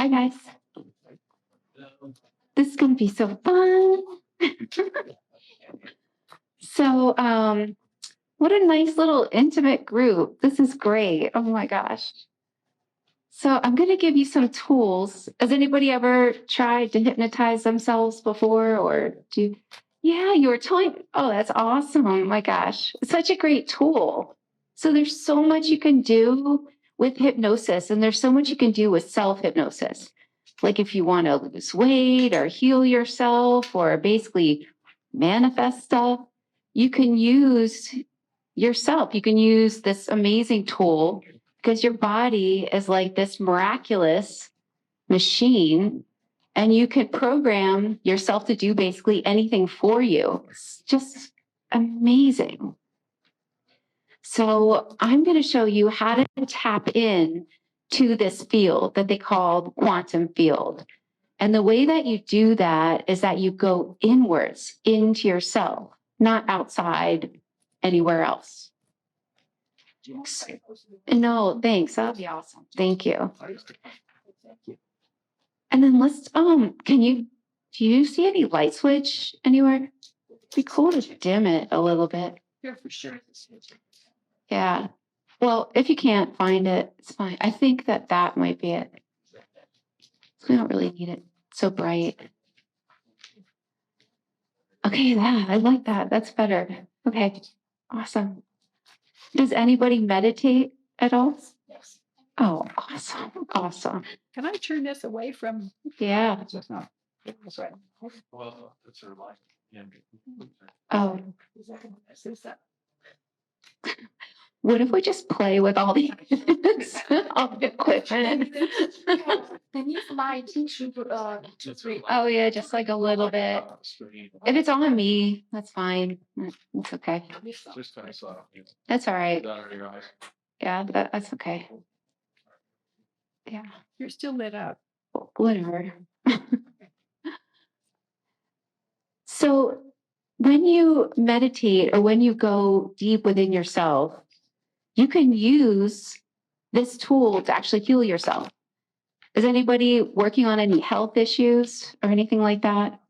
Hi, guys. This is going to be so fun. So, what a nice little intimate group. This is great. Oh my gosh. So I'm going to give you some tools. Has anybody ever tried to hypnotize themselves before or do? Yeah, you were telling. Oh, that's awesome. Oh my gosh. It's such a great tool. So there's so much you can do with hypnosis, and there's so much you can do with self-hypnosis. Like if you want to lose weight or heal yourself or basically manifest stuff, you can use yourself. You can use this amazing tool because your body is like this miraculous machine, and you can program yourself to do basically anything for you. It's just amazing. So I'm going to show you how to tap in to this field that they call the quantum field. And the way that you do that is that you go inwards into yourself, not outside anywhere else. No, thanks. That'll be awesome. Thank you. And then let's, do you see any light switch anywhere? It'd be cool to dim it a little bit. Yeah, for sure. Yeah. Well, if you can't find it, it's fine. I think that might be it. We don't really need it so bright. Okay, yeah, I like that. That's better. Okay, awesome. Does anybody meditate at all? Yes. Oh, awesome. Awesome. Can I turn this away from? Yeah. That's not. That's right. Well, that's sort of like. Oh, Is that? what if we just play with all the all the equipment? Can you fly tissue to 3? Oh yeah, just like a little bit. If it's on me, that's fine. It's okay. Just kind of soft. That's all right. Under your eyes. Yeah, that's okay. Yeah, You're still lit up. whatever. So when you meditate or when you go deep within yourself, you can use this tool to actually heal yourself. Is anybody working on any health issues or anything like that?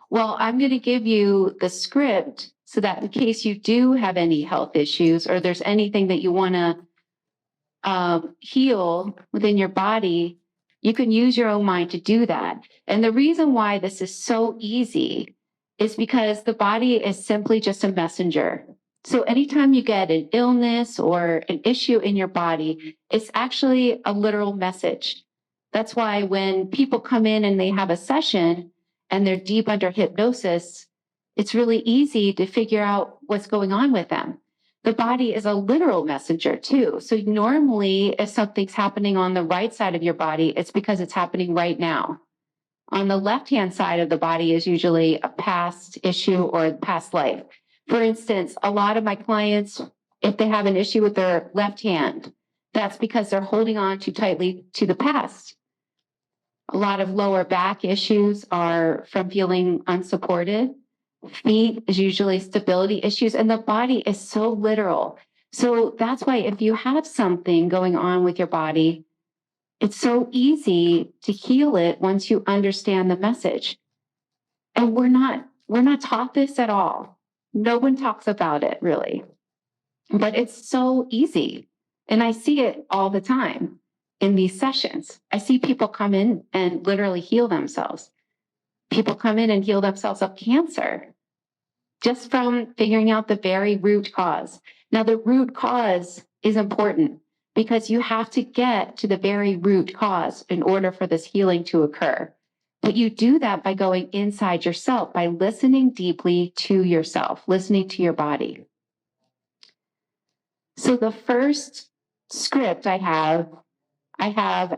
Well, I'm going to give you the script so that in case you do have any health issues or there's anything that you want to heal within your body, you can use your own mind to do that. And the reason why this is so easy is because the body is simply just a messenger. So anytime you get an illness or an issue in your body, it's actually a literal message. That's why when people come in and they have a session and they're deep under hypnosis, it's really easy to figure out what's going on with them. The body is a literal messenger too. So normally if something's happening on the right side of your body, it's because it's happening right now. On the left-hand side of the body is usually a past issue or past life. For instance, a lot of my clients, if they have an issue with their left hand, that's because they're holding on too tightly to the past. A lot of lower back issues are from feeling unsupported. Feet is usually stability issues, and the body is so literal. So that's why if you have something going on with your body, it's so easy to heal it once you understand the message. And we're not taught this at all. No one talks about it really, but it's so easy. And I see it all the time in these sessions. I see people come in and literally heal themselves. People come in and heal themselves of cancer just from figuring out the very root cause. Now, the root cause is important because you have to get to the very root cause in order for this healing to occur. But you do that by going inside yourself, by listening deeply to yourself, listening to your body. So the first script I have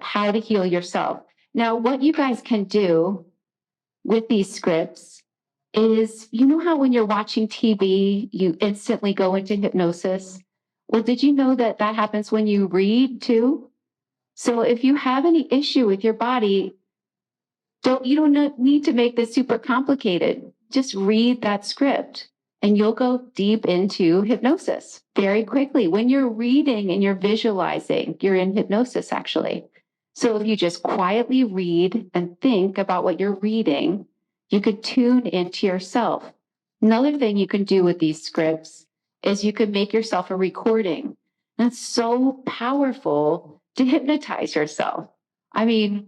how to heal yourself. Now, what you guys can do with these scripts is, you know how when you're watching TV, you instantly go into hypnosis? Well, did you know that that happens when you read too? So if you have any issue with your body, you don't need to make this super complicated. Just read that script and you'll go deep into hypnosis very quickly. When you're reading and you're visualizing, you're in hypnosis actually. So if you just quietly read and think about what you're reading, you could tune into yourself. Another thing you can do with these scripts is you could make yourself a recording. That's so powerful to hypnotize yourself. I mean,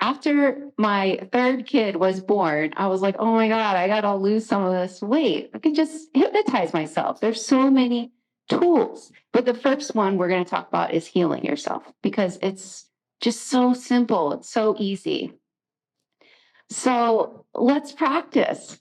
after my third kid was born, I was like, oh my God, I got to lose some of this weight. I can just hypnotize myself. There's so many tools. But the first one we're going to talk about is healing yourself because it's just so simple. It's so easy. So let's practice.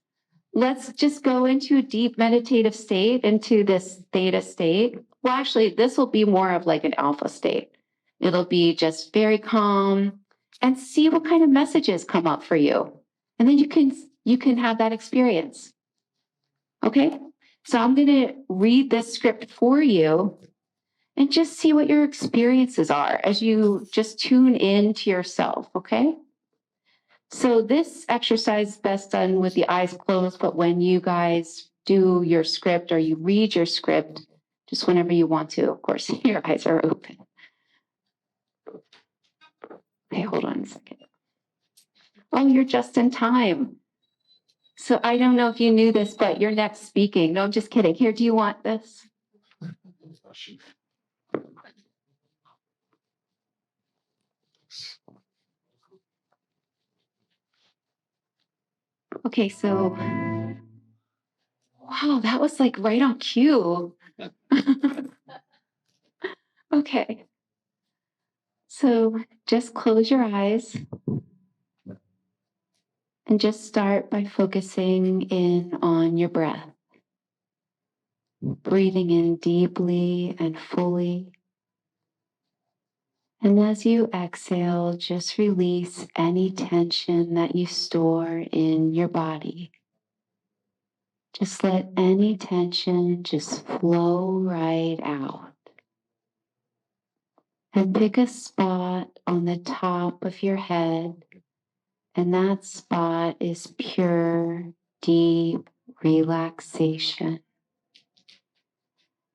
Let's just go into a deep meditative state, into this theta state. Well, actually, this will be more of like an alpha state. It'll be just very calm and see what kind of messages come up for you. And then you can have that experience. Okay? So I'm going to read this script for you and just see what your experiences are as you just tune in to yourself, okay? So this exercise is best done with the eyes closed, but when you guys do your script or you read your script, just whenever you want to, of course, your eyes are open. Okay, hold on a second. Oh, you're just in time. So I don't know if you knew this, but you're next speaking. No, I'm just kidding. Here, do you want this? Okay, so wow, that was like right on cue. Okay. So just close your eyes and just start by focusing in on your breath. Breathing in deeply and fully. And as you exhale, just release any tension that you store in your body. Just let any tension just flow right out. And pick a spot on the top of your head, and that spot is pure, deep relaxation.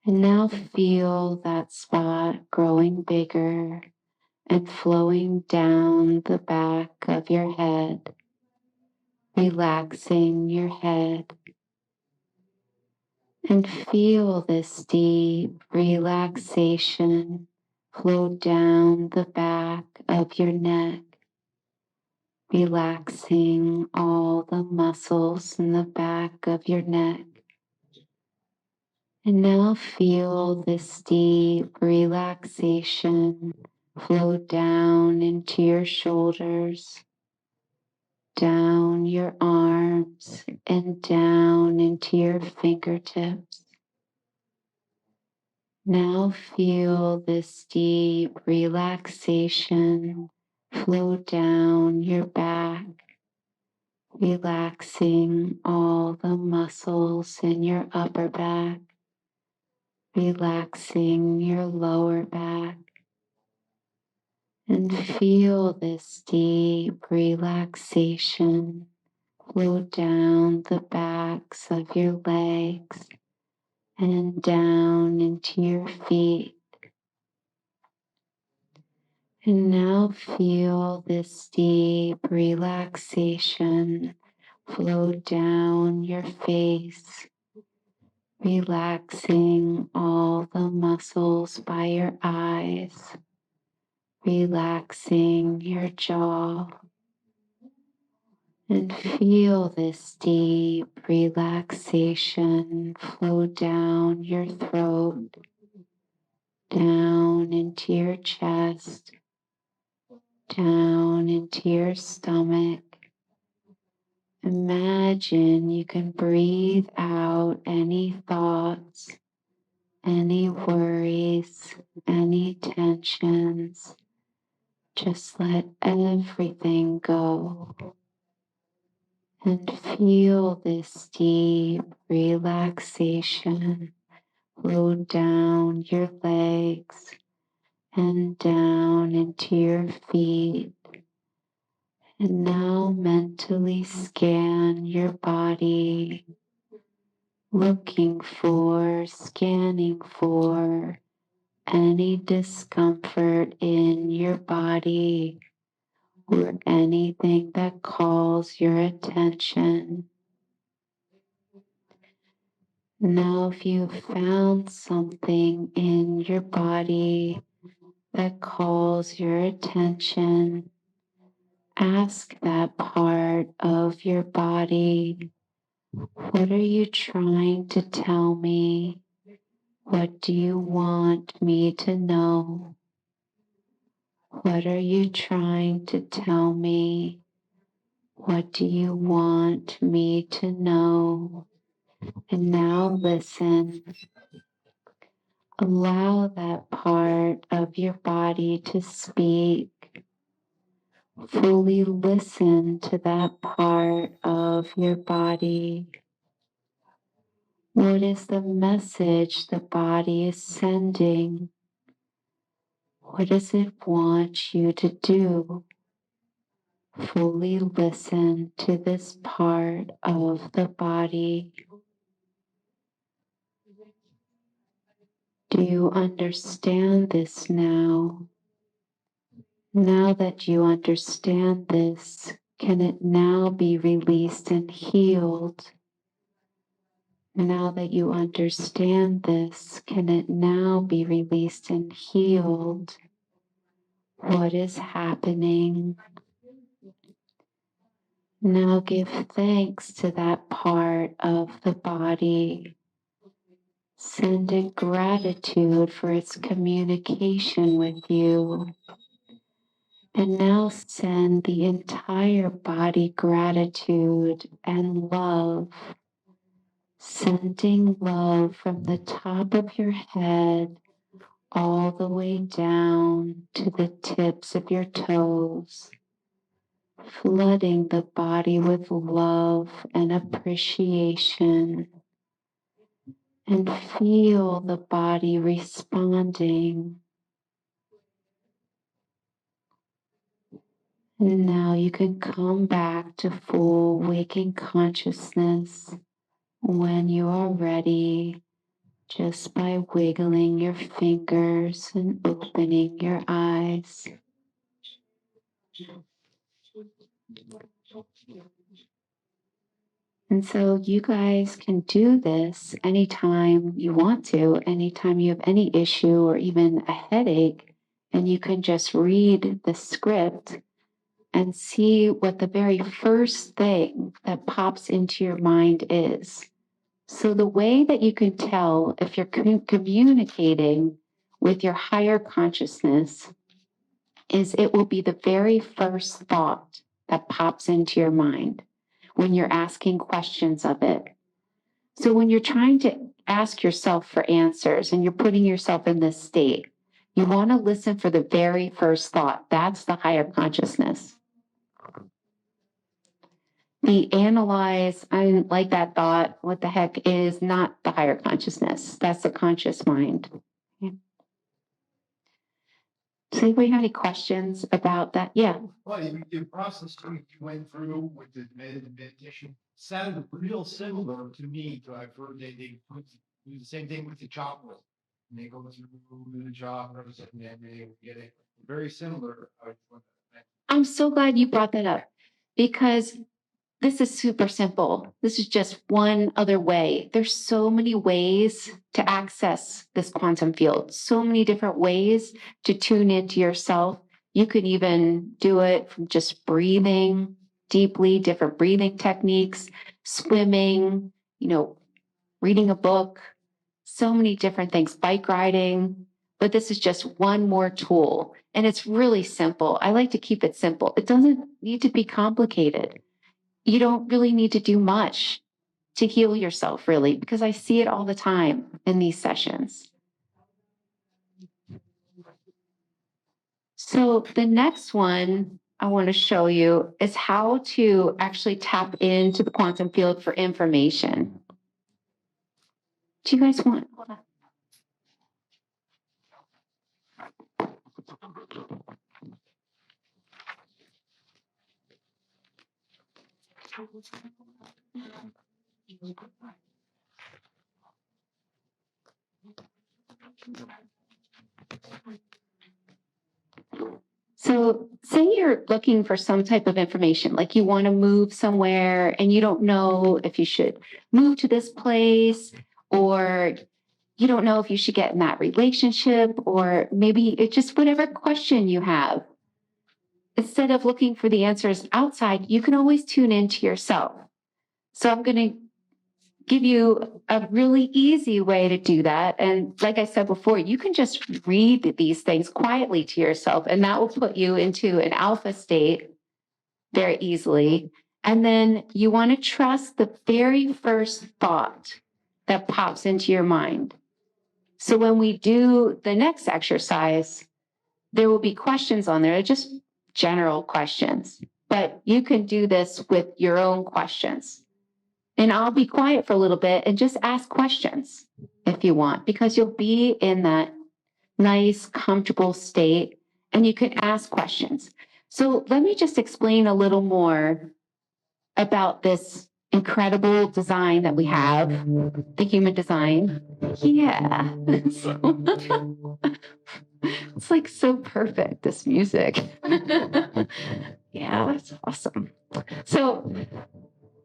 And now feel that spot growing bigger and flowing down the back of your head, relaxing your head. And feel this deep relaxation flow down the back of your neck, relaxing all the muscles in the back of your neck. And now feel this deep relaxation flow down into your shoulders, down your arms, and down into your fingertips. Now feel this deep relaxation flow down your back, relaxing all the muscles in your upper back, relaxing your lower back, and feel this deep relaxation flow down the backs of your legs and down into your feet. And now feel this deep relaxation flow down your face, relaxing all the muscles by your eyes, relaxing your jaw. And feel this deep relaxation flow down your throat, down into your chest, down into your stomach. Imagine you can breathe out any thoughts, any worries, any tensions. Just let everything go. And feel this deep relaxation flow down your legs and down into your feet. And now mentally scan your body, scanning for any discomfort in your body or anything that calls your attention. Now, if you found something in your body that calls your attention, ask that part of your body, what are you trying to tell me? What do you want me to know? What are you trying to tell me? What do you want me to know? And now listen. Allow that part of your body to speak. Fully listen to that part of your body. What is the message the body is sending? What does it want you to do? Fully listen to this part of the body. Do you understand this now? Now that you understand this, can it now be released and healed? Now that you understand this, can it now be released and healed? What is happening? Now give thanks to that part of the body. Send it gratitude for its communication with you. And now send the entire body gratitude and love, sending love from the top of your head all the way down to the tips of your toes, flooding the body with love and appreciation. And feel the body responding. And now you can come back to full waking consciousness when you are ready, just by wiggling your fingers and opening your eyes. And so you guys can do this anytime you want to, anytime you have any issue or even a headache, and you can just read the script and see what the very first thing that pops into your mind is. So the way that you can tell if you're communicating with your higher consciousness is it will be the very first thought that pops into your mind when you're asking questions of it. So when you're trying to ask yourself for answers and you're putting yourself in this state, you want to listen for the very first thought. That's the higher consciousness. The analyze, I didn't like that thought, what the heck, is not the higher consciousness. That's the conscious mind. Yeah. Does anybody have any questions about that? Yeah. Well, the process you went through with the meditation sounded real similar to me. To I've heard they do the same thing with the chocolate. And they go through the chakras and then they get it very similar. I'm so glad you brought that up because this is super simple. This is just one other way. There's so many ways to access this quantum field, so many different ways to tune into yourself. You could even do it from just breathing deeply, different breathing techniques, swimming, reading a book, so many different things, bike riding. But this is just one more tool. And it's really simple. I like to keep it simple. It doesn't need to be complicated. You don't really need to do much to heal yourself, really, because I see it all the time in these sessions. So the next one I want to show you is how to actually tap into the quantum field for information. Do you guys want? Hold on. So say you're looking for some type of information, like you want to move somewhere and you don't know if you should move to this place, or you don't know if you should get in that relationship, or maybe it's just whatever question you have. Instead of looking for the answers outside, you can always tune into yourself. So I'm going to give you a really easy way to do that. And like I said before, you can just read these things quietly to yourself, and that will put you into an alpha state very easily. And then you want to trust the very first thought that pops into your mind. So when we do the next exercise, there will be questions on there, just general questions, but you can do this with your own questions. And I'll be quiet for a little bit and just ask questions if you want, because you'll be in that nice, comfortable state and you can ask questions. So let me just explain a little more about this incredible design that we have, the human design. Yeah. It's like so perfect, this music. Yeah, that's awesome. So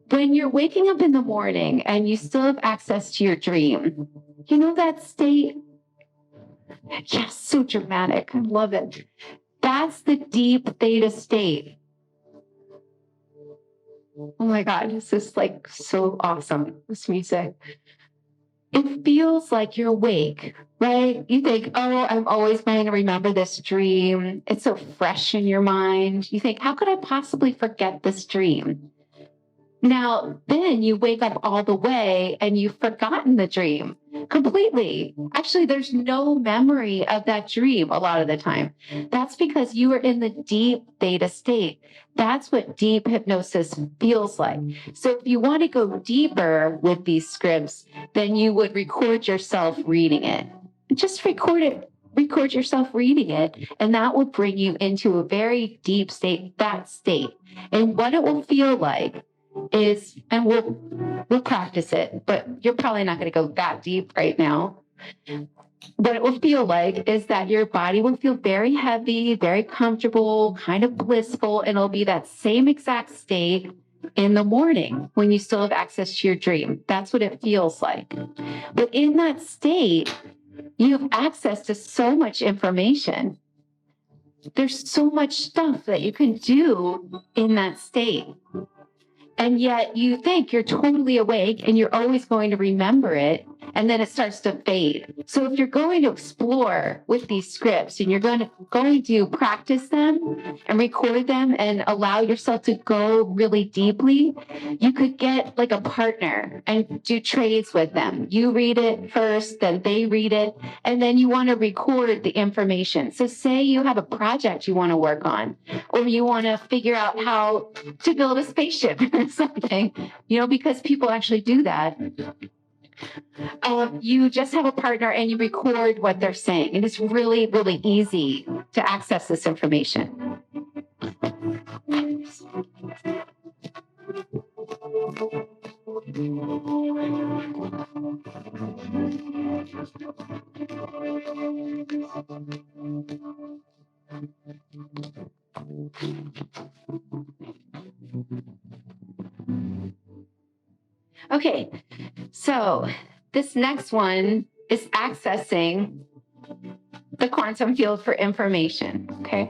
when you're waking up in the morning and you still have access to your dream, you know that state? Yes, so dramatic. I love it. That's the deep theta state. Oh my God, this is like so awesome, this music. It feels like you're awake, right? You think, oh, I'm always going to remember this dream. It's so fresh in your mind. You think, how could I possibly forget this dream? Now, then you wake up all the way and you've forgotten the dream completely. Actually, there's no memory of that dream a lot of the time. That's because you are in the deep theta state. That's what deep hypnosis feels like. So if you want to go deeper with these scripts, then you would record yourself reading it. Just record it. Record yourself reading it, and that will bring you into a very deep state, that state. And what it will feel like is, and we'll practice it, but you're probably not going to go that deep right now. What it will feel like is that your body will feel very heavy, very comfortable, kind of blissful, and it'll be that same exact state in the morning when you still have access to your dream. That's what it feels like. But in that state, you have access to so much information. There's so much stuff that you can do in that state. And yet you think you're totally awake and you're always going to remember it. And then it starts to fade. So if you're going to explore with these scripts and you're going to practice them and record them and allow yourself to go really deeply, you could get like a partner and do trades with them. You read it first, then they read it, and then you want to record the information. So say you have a project you want to work on, or you want to figure out how to build a spaceship or something, because people actually do that. You just have a partner and you record what they're saying. And it's really, really easy to access this information. Okay, so this next one is accessing the quantum field for information, okay?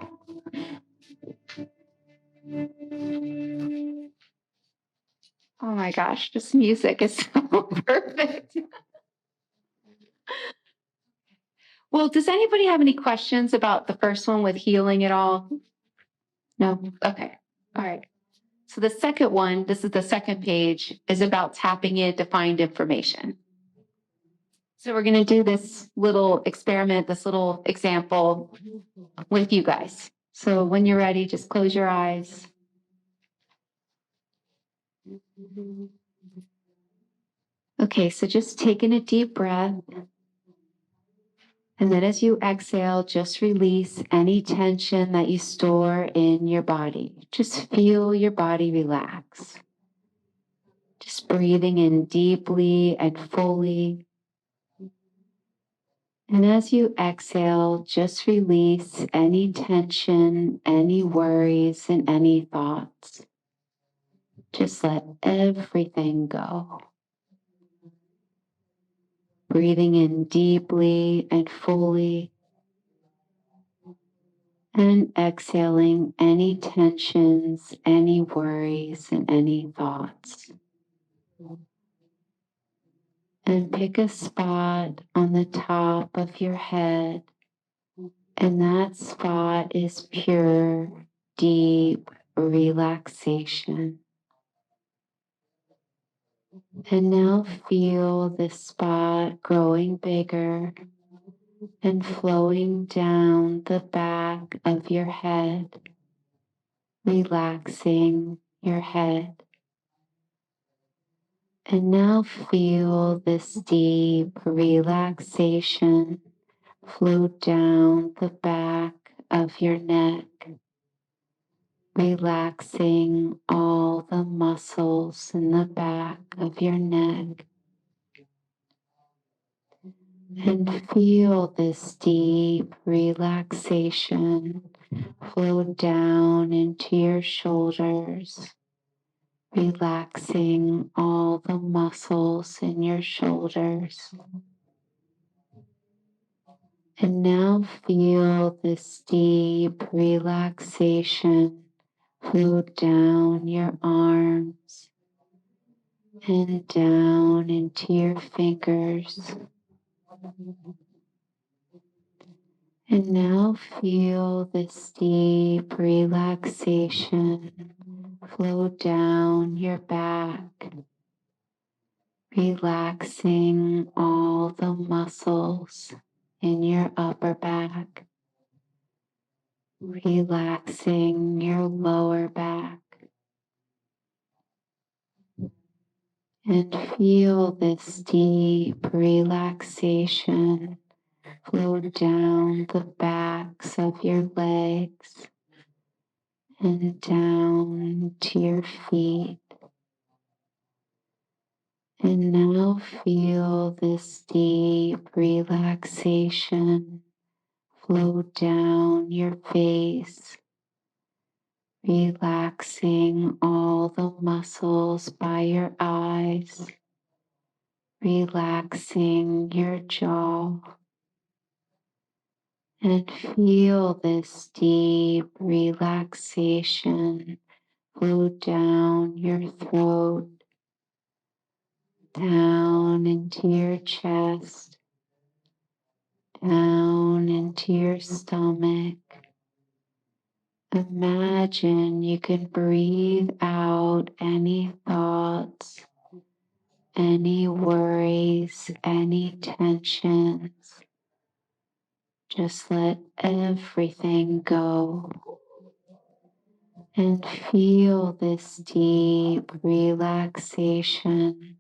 Oh my gosh, this music is so perfect. Well, does anybody have any questions about the first one with healing at all? No? Okay, all right. So the second one, this is the second page, is about tapping in to find information. So we're going to do this little experiment, this little example with you guys. So when you're ready, just close your eyes. Okay, so just taking a deep breath. And then as you exhale, just release any tension that you store in your body. Just feel your body relax. Just breathing in deeply and fully. And as you exhale, just release any tension, any worries, and any thoughts. Just let everything go. Breathing in deeply and fully, and exhaling any tensions, any worries, and any thoughts. And pick a spot on the top of your head, and that spot is pure, deep relaxation. And now feel this spot growing bigger and flowing down the back of your head, relaxing your head. And now feel this deep relaxation flow down the back of your neck, relaxing all the muscles in the back of your neck. And feel this deep relaxation flow down into your shoulders, relaxing all the muscles in your shoulders. And now feel this deep relaxation flow down your arms and down into your fingers. And now feel this deep relaxation flow down your back, relaxing all the muscles in your upper back, relaxing your lower back. And feel this deep relaxation flow down the backs of your legs and down to your feet. And now feel this deep relaxation flow down your face, relaxing all the muscles by your eyes, relaxing your jaw. And feel this deep relaxation flow down your throat, down into your chest, down into your stomach. Imagine you can breathe out any thoughts, any worries, any tensions. Just let everything go. And feel this deep relaxation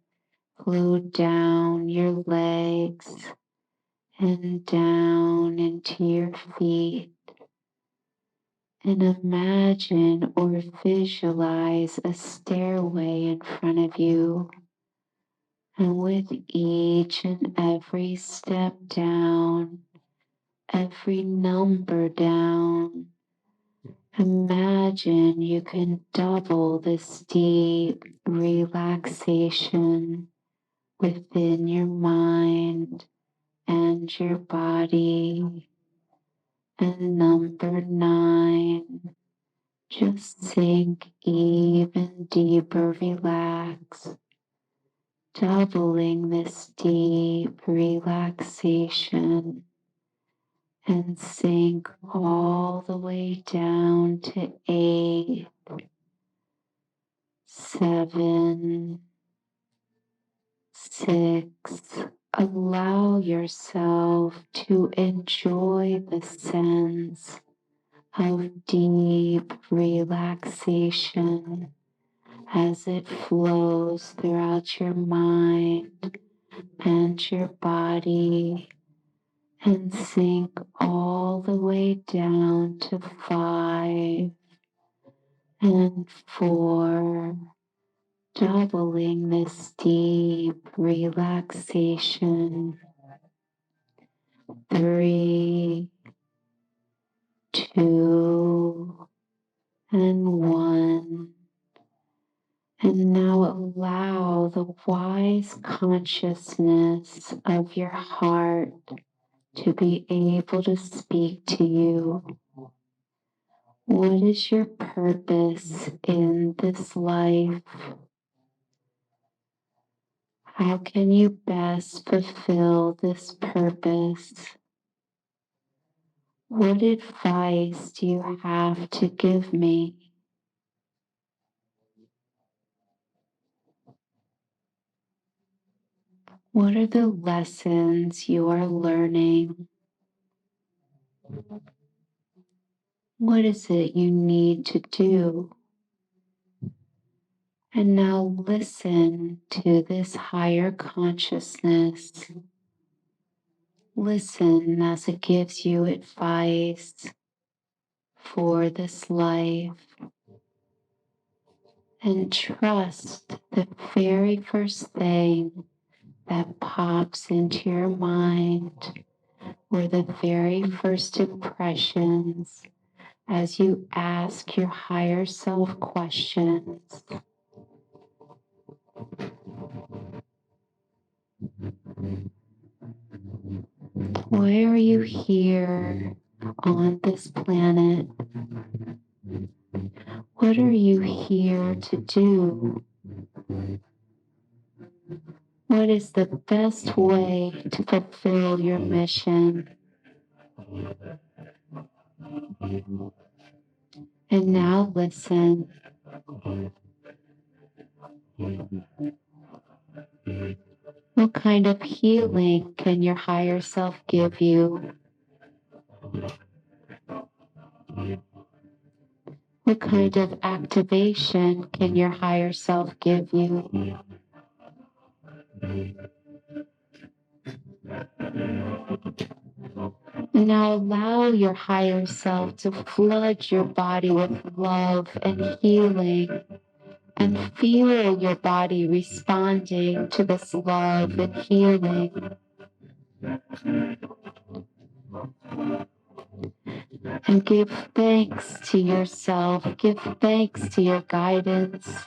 flow down your legs and down into your feet. And imagine or visualize a stairway in front of you. And with each and every step down, every number down, imagine you can double this deep relaxation within your mind and your body. And number 9, just sink even deeper, relax, doubling this deep relaxation and sink all the way down to 8, 7, 6. Allow yourself to enjoy the sense of deep relaxation as it flows throughout your mind and your body, and sink all the way down to 5 and 4, doubling this deep relaxation 3, 2, and 1. And now allow the wise consciousness of your heart to be able to speak to you. What is your purpose in this life? How can you best fulfill this purpose? What advice do you have to give me? What are the lessons you are learning? What is it you need to do? And now listen to this higher consciousness. Listen as it gives you advice for this life. And trust the very first thing that pops into your mind, or the very first impressions as you ask your higher self questions. Why are you here on this planet? What are you here to do? What is the best way to fulfill your mission? And now listen. What kind of healing can your higher self give you? What kind of activation can your higher self give you? And now allow your higher self to flood your body with love and healing, and feel your body responding to this love and healing. And give thanks to yourself. Give thanks to your guidance.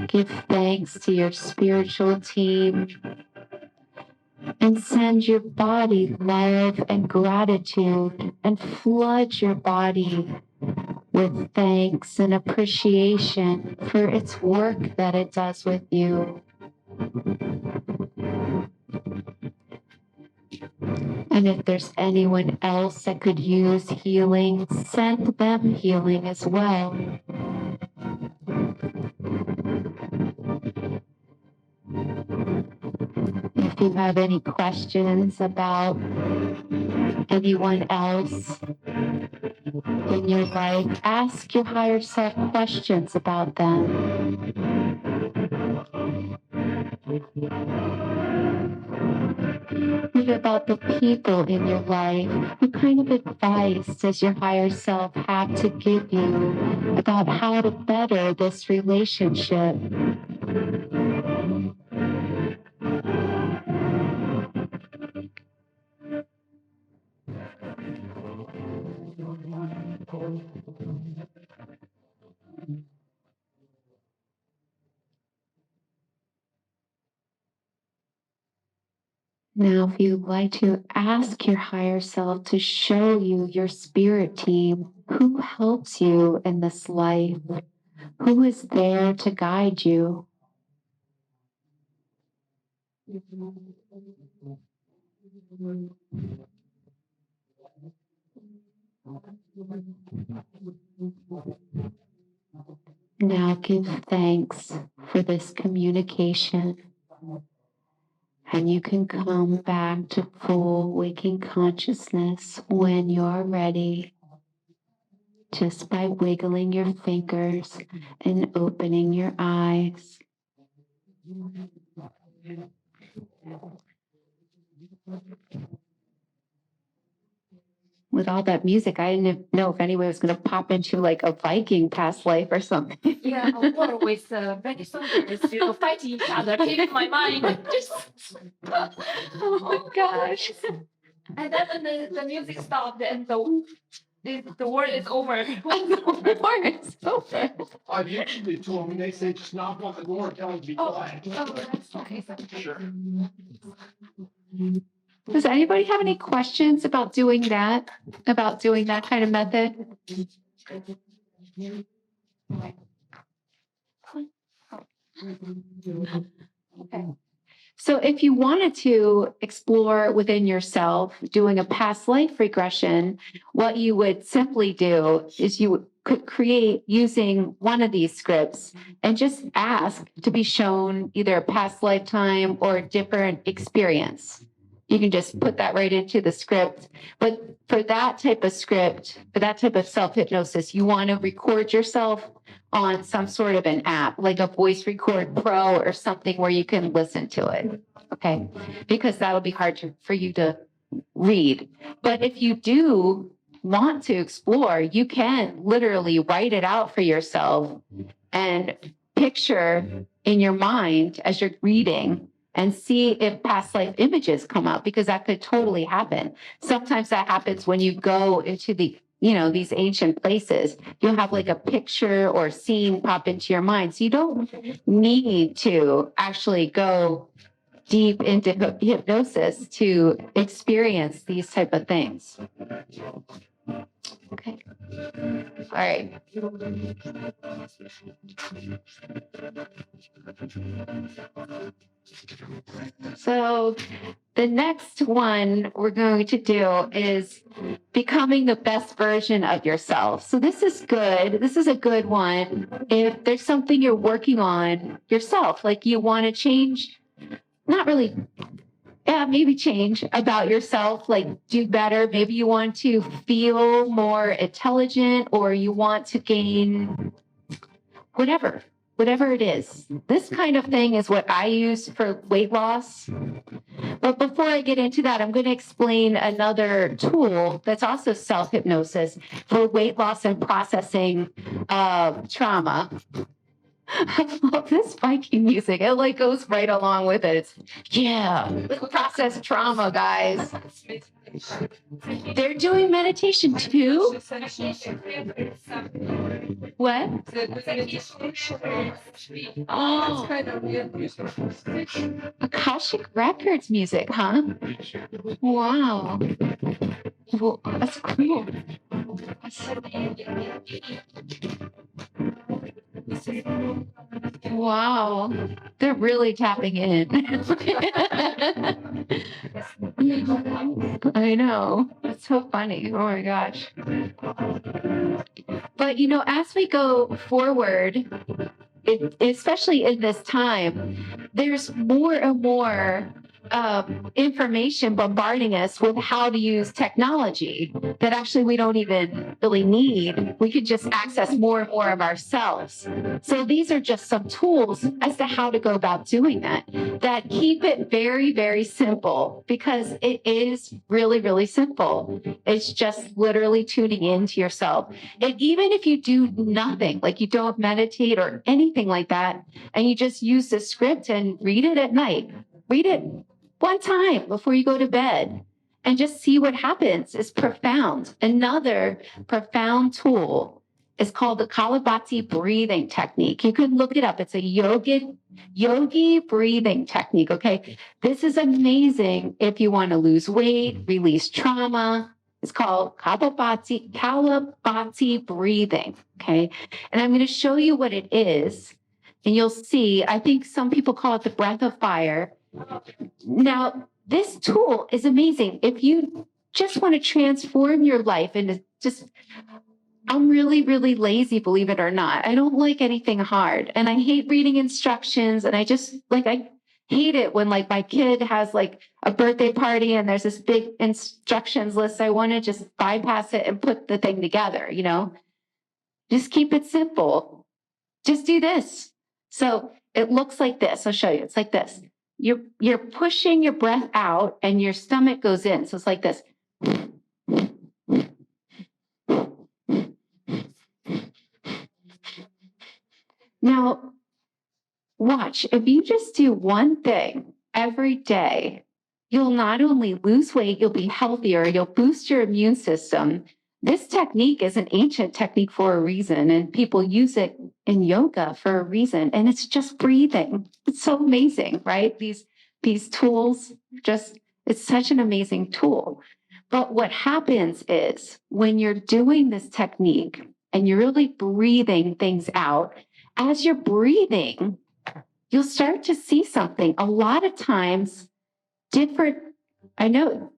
Give thanks to your spiritual team. And send your body love and gratitude, and flood your body with thanks and appreciation for its work that it does with you. And if there's anyone else that could use healing, send them healing as well. If you have any questions about anyone else in your life, ask your higher self questions about them. What about the people in your life? What kind of advice does your higher self have to give you about how to better this relationship? Now, if you'd like to ask your higher self to show you your spirit team, who helps you in this life? Who is there to guide you? Now give thanks for this communication. And you can come back to full waking consciousness when you're ready, just by wiggling your fingers and opening your eyes. With all that music, I didn't know if anyone was going to pop into like a Viking past life or something. Yeah, a war with many soldiers, fighting each other came to my mind. Just Oh my gosh. And then when the music stopped and the word is over. The word is over. I usually to them, they say just knock on the door, tell them to be quiet. Oh, that's nice. Sure. Does anybody have any questions about doing that? About doing that kind of method? Okay. So if you wanted to explore within yourself doing a past life regression, what you would simply do is you could create using one of these scripts and just ask to be shown either a past lifetime or a different experience. You can just put that right into the script. But for that type of script, for that type of self-hypnosis, you want to record yourself on some sort of an app, like a Voice Record Pro or something where you can listen to it. Okay. Because that'll be hard for you to read. But if you do want to explore, you can literally write it out for yourself and picture in your mind as you're reading and see if past life images come up, because that could totally happen. Sometimes that happens when you go into these ancient places. You'll have like a picture or scene pop into your mind. So you don't need to actually go deep into hypnosis to experience these type of things. Okay. All right. So the next one we're going to do is becoming the best version of yourself. So this is good. This is a good one. If there's something you're working on yourself, like you want to change, not really, yeah, maybe change about yourself, like do better. Maybe you want to feel more intelligent, or you want to gain whatever it is. This kind of thing is what I use for weight loss. But before I get into that, I'm going to explain another tool that's also self-hypnosis for weight loss and processing trauma. I love this Viking music. It like goes right along with it. It's, yeah, process trauma, guys. They're doing meditation too. What? Oh, Akashic Records music, huh? Wow. Well, that's cool. Wow. They're really tapping in. I know. That's so funny. Oh my gosh. But as we go forward, especially in this time, there's more and more information bombarding us with how to use technology that actually we don't even really need. We could just access more and more of ourselves. So these are just some tools as to how to go about doing that keep it very, very simple, because it is really, really simple. It's just literally tuning into yourself. And even if you do nothing, like you don't meditate or anything like that, and you just use the script and read it at night, read it one time before you go to bed and just see what happens. Is profound. Another profound tool is called the Kalabati breathing technique. You can look it up. It's a yogi breathing technique. Okay. This is amazing if you want to lose weight, release trauma. It's called Kalabati breathing. Okay. And I'm going to show you what it is. And you'll see, I think some people call it the breath of fire. Now, this tool is amazing. If you just want to transform your life into I'm really, really lazy, believe it or not. I don't like anything hard. And I hate reading instructions. And I hate it when my kid has a birthday party and there's this big instructions list. I want to just bypass it and put the thing together, Just keep it simple. Just do this. So it looks like this. I'll show you. It's like this. You're pushing your breath out and your stomach goes in. So it's like this. Now, watch. If you just do one thing every day you'll not only lose weight, you'll be healthier, you'll boost your immune system. This technique is an ancient technique for a reason, and people use it in yoga for a reason. And it's just breathing. It's so amazing, right? These tools, just it's such an amazing tool. But what happens is when you're doing this technique and you're really breathing things out, as you're breathing, you'll start to see something. A lot of times, different, I know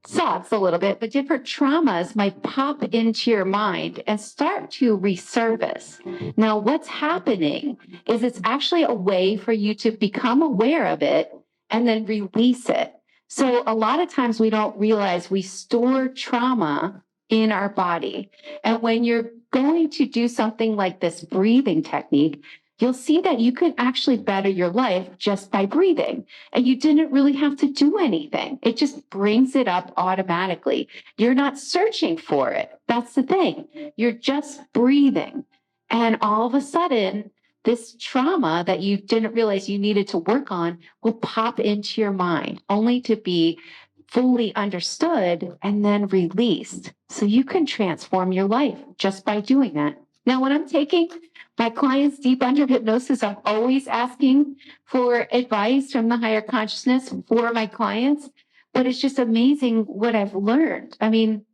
sucks a little bit, but different traumas might pop into your mind and start to resurface. Now, what's happening is it's actually a way for you to become aware of it and then release it. So a lot of times we don't realize we store trauma in our body. And when you're going to do something like this breathing technique, you'll see that you can actually better your life just by breathing. And you didn't really have to do anything. It just brings it up automatically. You're not searching for it. That's the thing. You're just breathing. And all of a sudden, this trauma that you didn't realize you needed to work on will pop into your mind, only to be fully understood and then released. So you can transform your life just by doing that. Now, when I'm taking my clients deep under hypnosis, I'm always asking for advice from the higher consciousness for my clients, but it's just amazing what I've learned. I mean,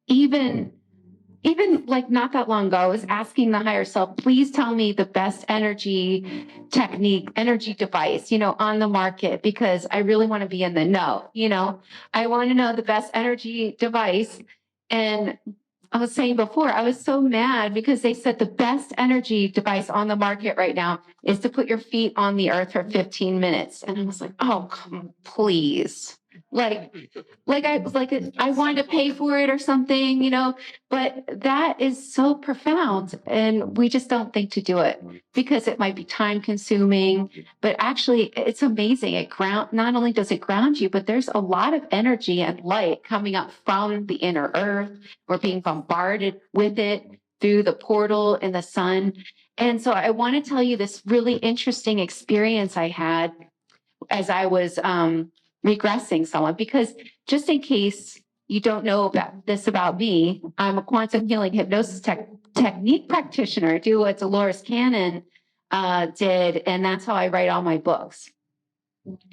even like not that long ago, I was asking the higher self, please tell me the best energy technique, energy device, on the market, because I really want to be in the know, I want to know the best energy device. And I was saying before, I was so mad because they said the best energy device on the market right now is to put your feet on the earth for 15 minutes. And I was like, oh, come, please. I wanted to pay for it or something, but that is so profound. And we just don't think to do it because it might be time consuming, but actually it's amazing. Not only does it ground you, but there's a lot of energy and light coming up from the inner earth. We're being bombarded with it through the portal in the sun. And so I want to tell you this really interesting experience I had as I was regressing someone, because just in case you don't know about me, I'm a quantum healing hypnosis technique practitioner. I do what Dolores Cannon did, and that's how I write all my books.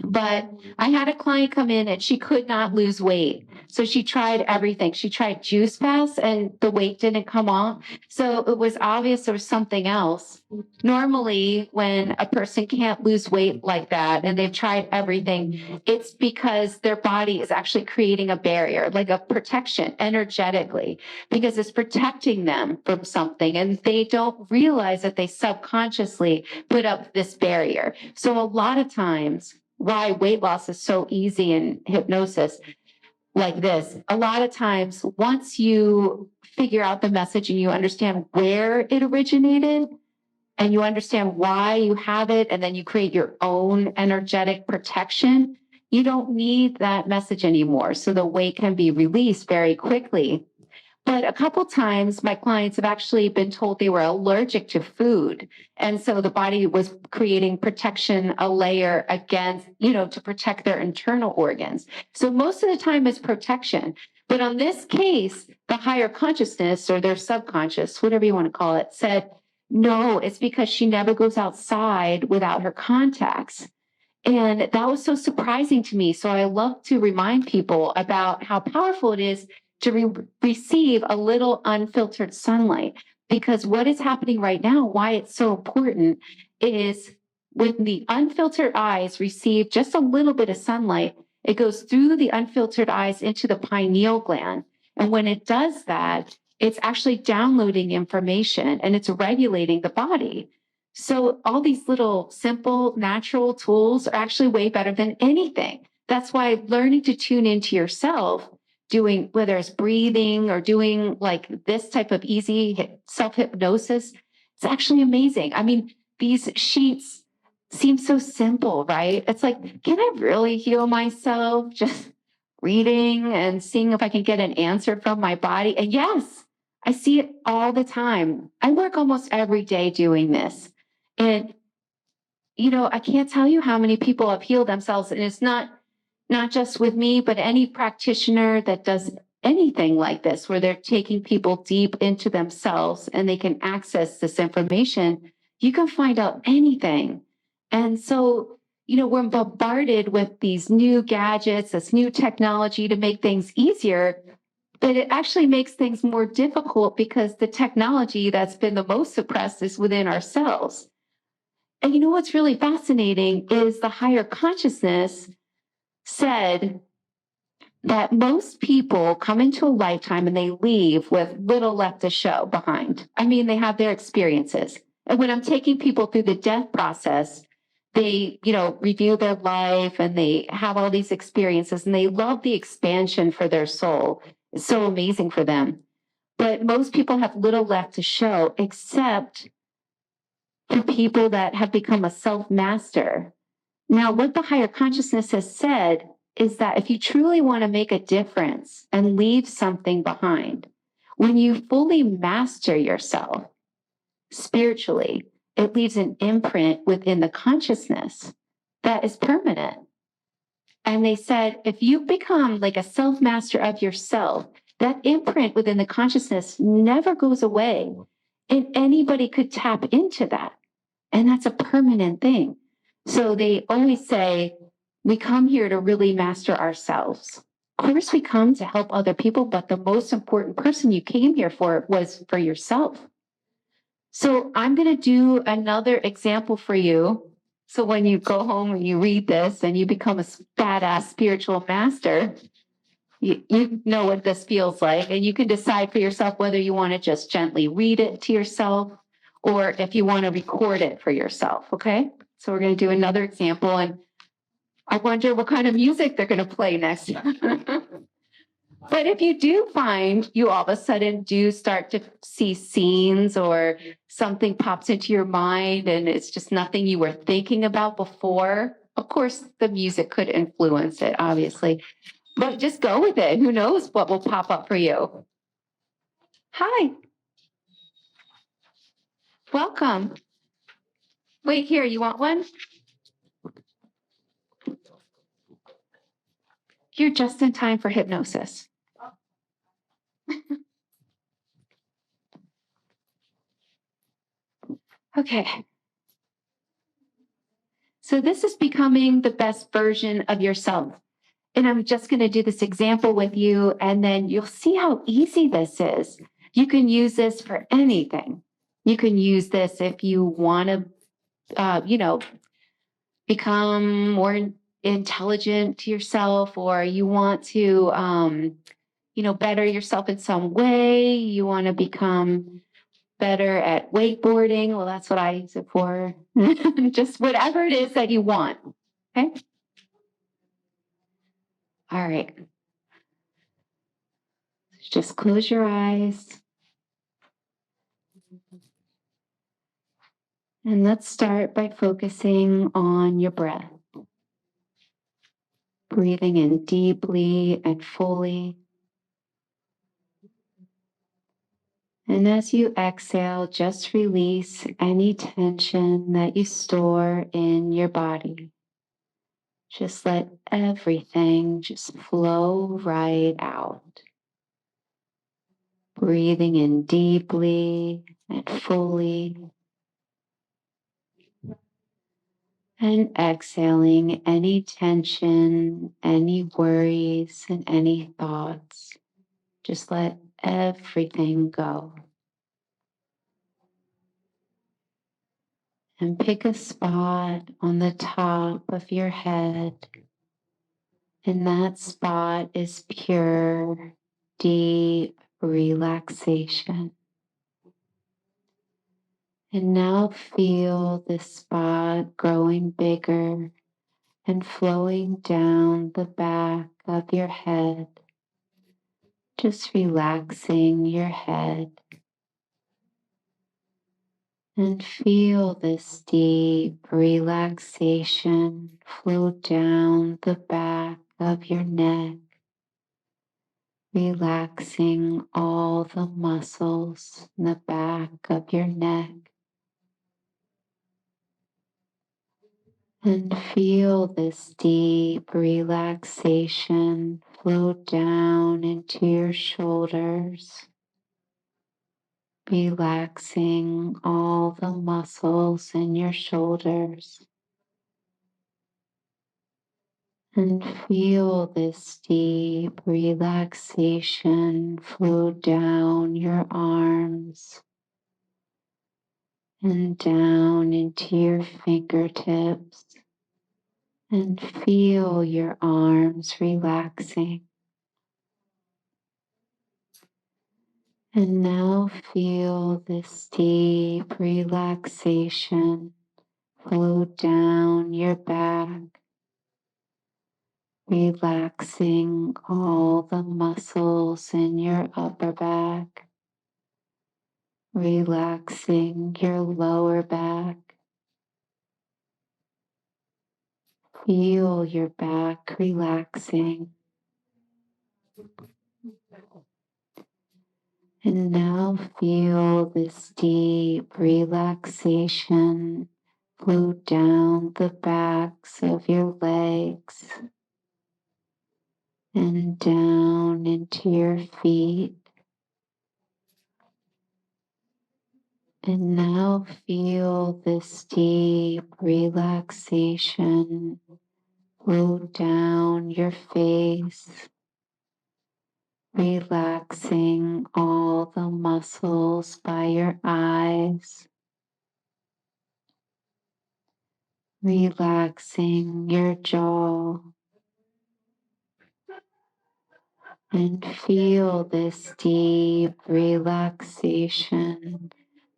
But I had a client come in and she could not lose weight. So she tried everything. She tried juice fast and the weight didn't come off. So it was obvious there was something else. Normally, when a person can't lose weight like that and they've tried everything, it's because their body is actually creating a barrier, like a protection energetically, because it's protecting them from something. And they don't realize that they subconsciously put up this barrier. So a lot of times, why weight loss is so easy in hypnosis like this. A lot of times, once you figure out the message and you understand where it originated and you understand why you have it, and then you create your own energetic protection, you don't need that message anymore. So the weight can be released very quickly. But a couple times, my clients have actually been told they were allergic to food. And so the body was creating protection, a layer against, to protect their internal organs. So most of the time it's protection. But on this case, the higher consciousness or their subconscious, whatever you want to call it, said, no, it's because she never goes outside without her contacts. And that was so surprising to me. So I love to remind people about how powerful it is to receive a little unfiltered sunlight, because what is happening right now, why it's so important, is when the unfiltered eyes receive just a little bit of sunlight, it goes through the unfiltered eyes into the pineal gland. And when it does that, it's actually downloading information and it's regulating the body. So all these little simple natural tools are actually way better than anything. That's why learning to tune into yourself, doing whether it's breathing or doing like this type of easy self-hypnosis, it's actually amazing. I mean, these sheets seem so simple, right? It's like, can I really heal myself just reading and seeing if I can get an answer from my body? And yes, I see it all the time. I work almost every day doing this. And, I can't tell you how many people have healed themselves. And it's not not just with me, but any practitioner that does anything like this, where they're taking people deep into themselves and they can access this information, you can find out anything. And so, we're bombarded with these new gadgets, this new technology to make things easier, but it actually makes things more difficult because the technology that's been the most suppressed is within ourselves. And what's really fascinating is the higher consciousness said that most people come into a lifetime and they leave with little left to show behind. I mean, they have their experiences. And when I'm taking people through the death process, they, review their life and they have all these experiences and they love the expansion for their soul. It's so amazing for them. But most people have little left to show, except for people that have become a self-master. Now, what the higher consciousness has said is that if you truly want to make a difference and leave something behind, when you fully master yourself spiritually, it leaves an imprint within the consciousness that is permanent. And they said, if you become like a self-master of yourself, that imprint within the consciousness never goes away. And anybody could tap into that. And that's a permanent thing. So they always say, we come here to really master ourselves. Of course, we come to help other people, but the most important person you came here for was for yourself. So I'm going to do another example for you. So when you go home and you read this and you become a badass spiritual master, you know what this feels like, and you can decide for yourself whether you want to just gently read it to yourself or if you want to record it for yourself. Okay. So we're going to do another example, and I wonder what kind of music they're going to play next. But if you do find you all of a sudden do start to see scenes or something pops into your mind and it's just nothing you were thinking about before, of course, the music could influence it, obviously. But just go with it. Who knows what will pop up for you? Hi. Welcome. Wait, here, you want one? You're just in time for hypnosis. Okay. So this is becoming the best version of yourself. And I'm just going to do this example with you, and then you'll see how easy this is. You can use this for anything. You can use this if you want to, become more intelligent to yourself, or you want to, better yourself in some way. You want to become better at wakeboarding. Well, that's what I use it for. Just whatever it is that you want. Okay. All right. Just close your eyes. And let's start by focusing on your breath. Breathing in deeply and fully. And as you exhale, just release any tension that you store in your body. Just let everything just flow right out. Breathing in deeply and fully. And exhaling any tension, any worries, and any thoughts. Just let everything go. And pick a spot on the top of your head. And that spot is pure, deep relaxation. And now feel this spot growing bigger and flowing down the back of your head. Just relaxing your head. And feel this deep relaxation flow down the back of your neck, relaxing all the muscles in the back of your neck. And feel this deep relaxation flow down into your shoulders, relaxing all the muscles in your shoulders. And feel this deep relaxation flow down your arms and down into your fingertips. And feel your arms relaxing. And now feel this deep relaxation flow down your back, relaxing all the muscles in your upper back, relaxing your lower back. Feel your back relaxing. And now feel this deep relaxation flow down the backs of your legs and down into your feet. And now feel this deep relaxation flow down your face, relaxing all the muscles by your eyes, relaxing your jaw, and feel this deep relaxation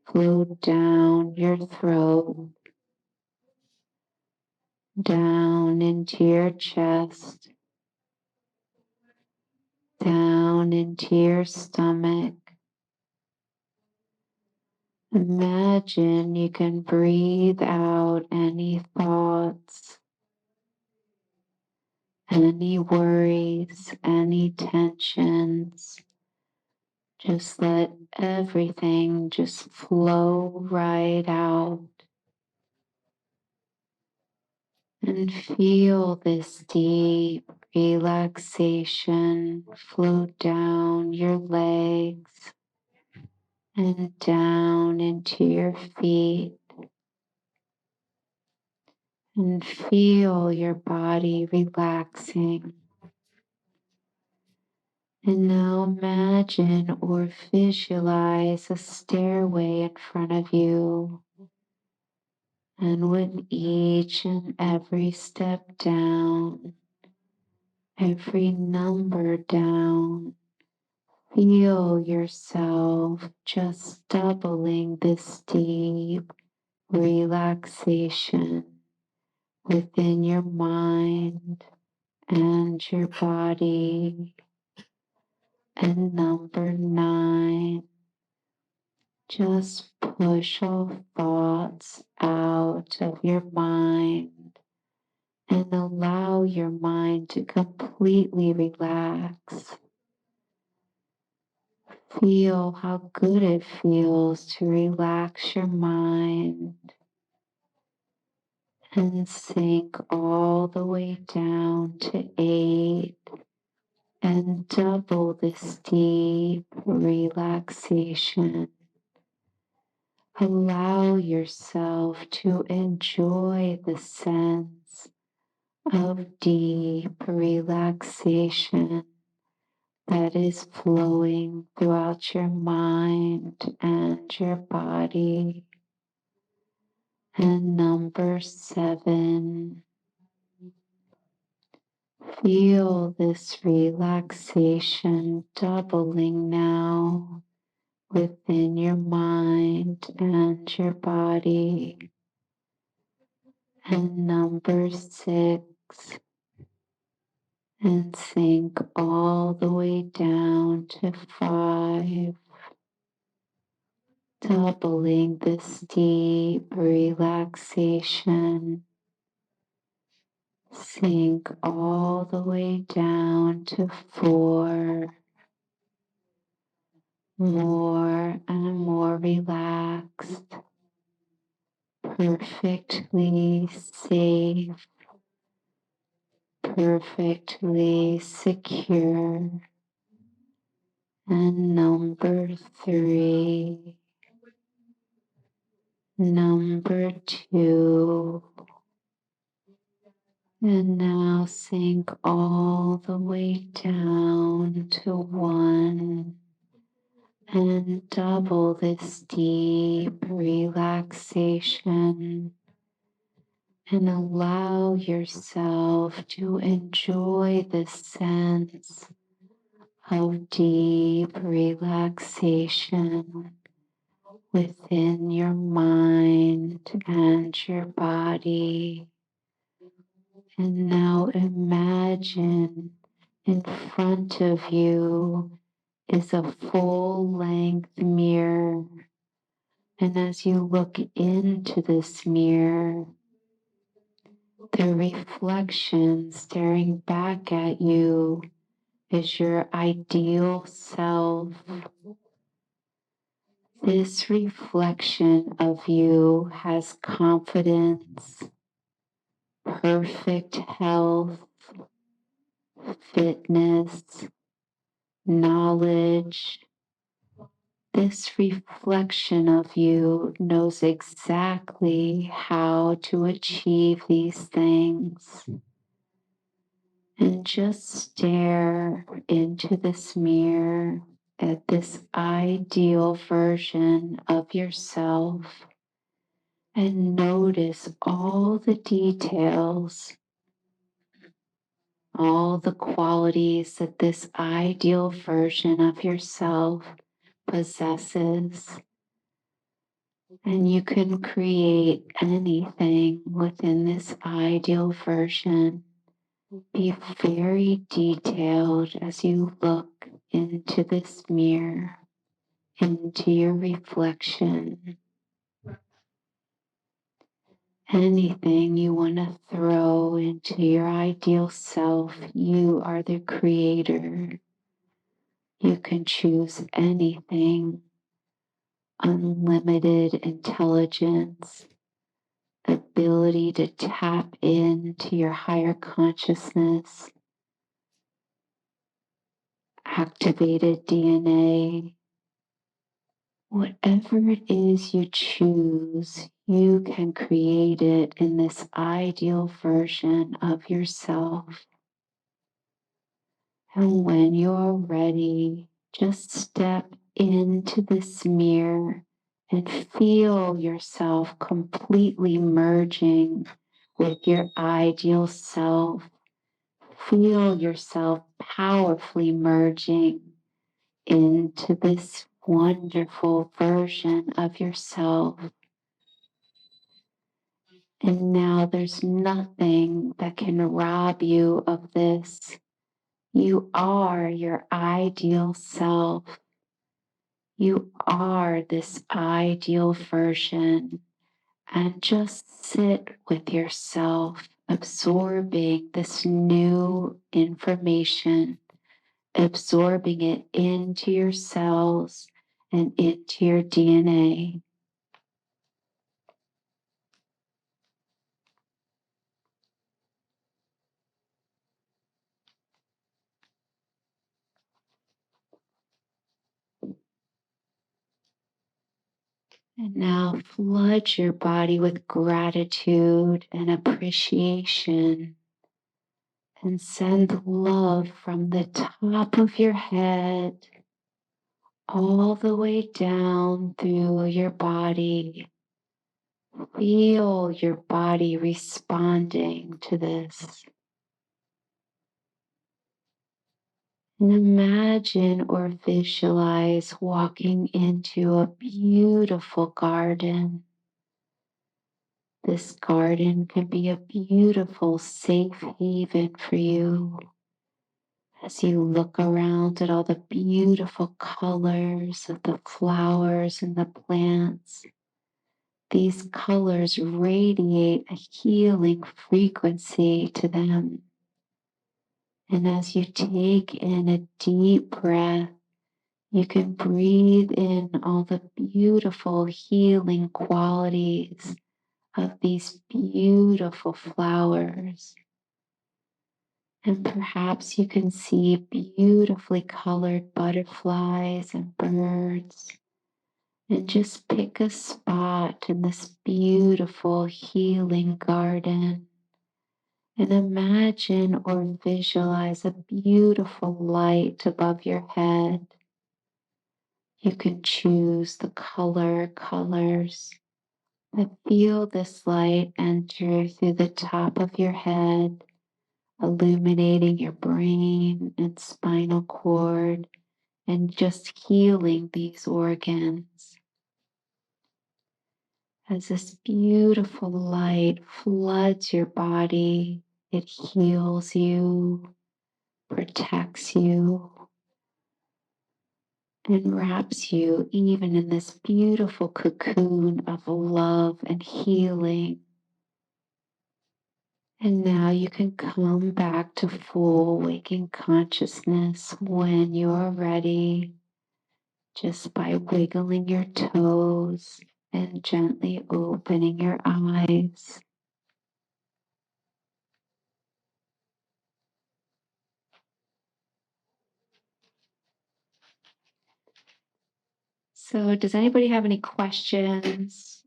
flow down your throat, down into your chest, down into your stomach. Imagine you can breathe out any thoughts, any worries, any tensions. Just let everything just flow right out. And feel this deep relaxation flow down your legs and down into your feet. And feel your body relaxing. And now imagine or visualize a stairway in front of you. And with each and every step down, every number down, feel yourself just doubling this deep relaxation within your mind and your body. And number 9, just push all thoughts out of your mind and allow your mind to completely relax. Feel how good it feels to relax your mind and sink all the way down to 8 and double this deep relaxation. Allow yourself to enjoy the sense of deep relaxation that is flowing throughout your mind and your body. And number 7, feel this relaxation doubling now within your mind and your body. And number 6, and sink all the way down to 5, doubling this deep relaxation. Sink all the way down to 4, more and more relaxed, perfectly safe, perfectly secure. And number 3, number 2, and now sink all the way down to 1 and double this deep relaxation, and allow yourself to enjoy the sense of deep relaxation within your mind and your body. And now imagine in front of you is a full-length mirror. And as you look into this mirror, the reflection staring back at you is your ideal self. This reflection of you has confidence, perfect health, fitness, knowledge. This reflection of you knows exactly how to achieve these things. And just stare into this mirror at this ideal version of yourself and notice all the details, all the qualities that this ideal version of yourself possesses. And you can create anything within this ideal version. Be very detailed as you look into this mirror, into your reflection. Anything you want to throw into your ideal self, you are the creator. You can choose anything. Unlimited intelligence, ability to tap into your higher consciousness, activated DNA. Whatever it is you choose, you can create it in this ideal version of yourself. And when you're ready, just step into this mirror and feel yourself completely merging with your ideal self. Feel yourself powerfully merging into this wonderful version of yourself. And now there's nothing that can rob you of this. You are your ideal self. You are this ideal version. And just sit with yourself, absorbing this new information, absorbing it into your cells and into your DNA. And now flood your body with gratitude and appreciation, and send love from the top of your head all the way down through your body. Feel your body responding to this. And imagine or visualize walking into a beautiful garden. This garden can be a beautiful safe haven for you as you look around at all the beautiful colors of the flowers and the plants. These colors radiate a healing frequency to them. And as you take in a deep breath, you can breathe in all the beautiful healing qualities of these beautiful flowers. And perhaps you can see beautifully colored butterflies and birds. And just pick a spot in this beautiful healing garden. And imagine or visualize a beautiful light above your head. You can choose the colors. And feel this light enter through the top of your head, illuminating your brain and spinal cord, and just healing these organs. As this beautiful light floods your body, it heals you, protects you, and wraps you even in this beautiful cocoon of love and healing. And now you can come back to full waking consciousness when you're ready, just by wiggling your toes and gently opening your eyes. So, does anybody have any questions,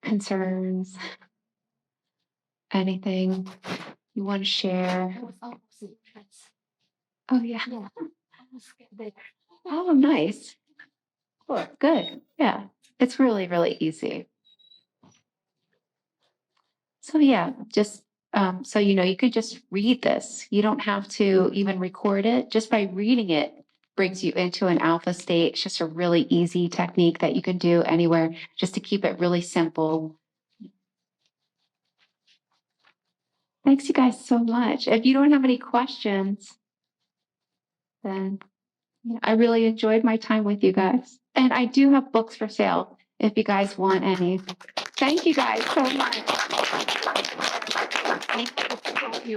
concerns, anything you want to share? I was almost in trance. Oh, yeah. Yeah. Almost there. Oh, nice. Cool. Good. Yeah. It's really, really easy. So, yeah, just so you know, you could just read this. You don't have to even record it. Just by reading it brings you into an alpha state. It's just a really easy technique that you can do anywhere just to keep it really simple. Thanks, you guys, so much. If you don't have any questions, then I really enjoyed my time with you guys. And I do have books for sale if you guys want any. Thank you guys so much. Thank you.